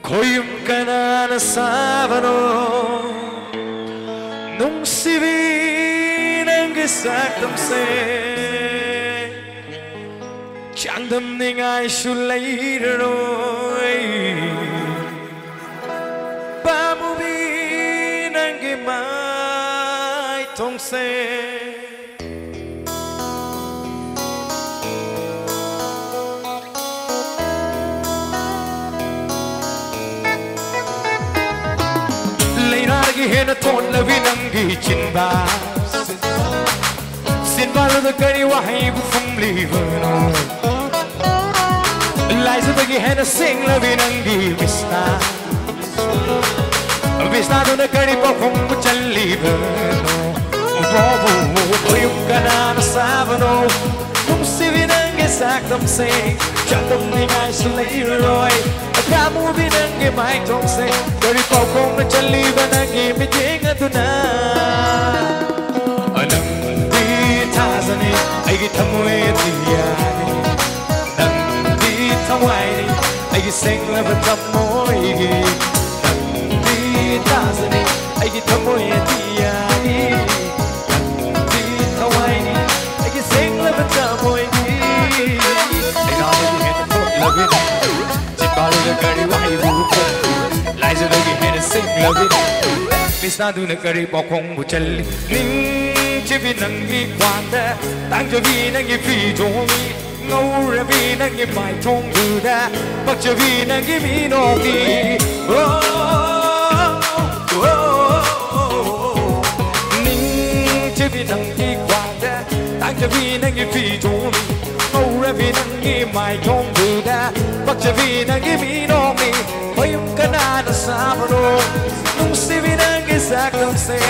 koyum kanana savano nung sivin ang gisaktam se chandam ningay sulay roy pamubin ang gimay tong se Hena ton la vinangi chinba Sinba la kari wahi bu fum livano Liza bagi hena sing la vinangi vista Vista do na kari pa fum bu chal livano Bobo koyum kana na savano Nung si vinangi saktam se Chandam ningay sulay roy Kamu binangi mai tong se Dari pokong na chaliba nangi mijing aduna Anang di tazani ay gitamoy tiyani Nang di tawani ay gising laban tamoy Nang di tazani ay gitamoy tiyani Nang di tawani ay gising laban tamoy Ay namin hito po labin Follow the curry why you Liza logi hena sing love it Misna du na curry pokong buchal Ning chibi nangi kwanda Tang chabi nangi phi chongi Ngau rabi nangi mai chong duda Bak chabi nangi mi nongi Ning chibi nangi kwanda Tang chabi nangi phi chongi Ngau rabi nangi mai chong duda Bak chabi nangi mi nongi Hoyum kana na sabano Nung sivi nangi saklam se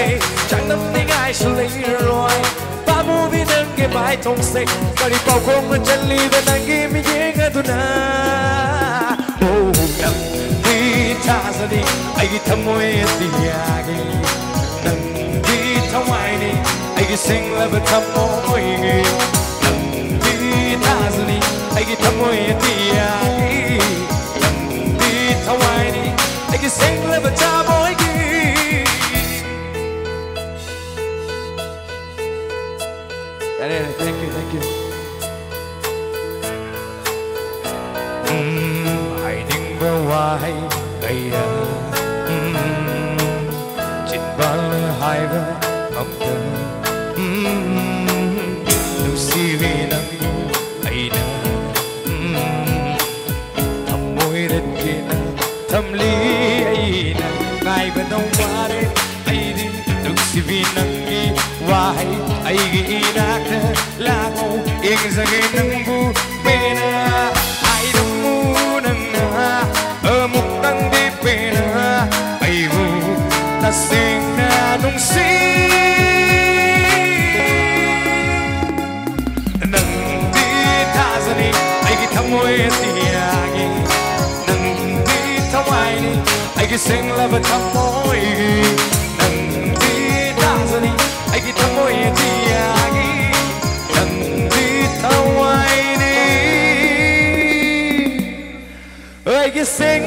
Chẳng nam ningay sulay roy Pamu vi nangi mai tong se Kari pao kong na chali ba nangi mi yeng aduna Oh nang di tazani Ay gitamoy tiyagi Nang di tawani Ay gising labat tamoy Nang di tazani Ay gitamoy tiyagi Hawaii, I can sing live a cowboy gig. Thank you. Hiding by gaya. Chitbal highway up the. Lucy Vinang, Aina. Amoyed Kina. Thầm lý ấy nè ngài vẫn đông qua đây ấy đi được si vì nâng đi vài ấy ghi đắc là ngô yên ra ghi nâng bu bên ai đông mu nâng ở mục tăng đi bên ấy vu ta sinh nung si nâng đi tha ra đi ấy ghi thầm môi tia I can sing love a tamoy Nang di tazani I can tamoy tiyagi Nang di tawai ni I can sing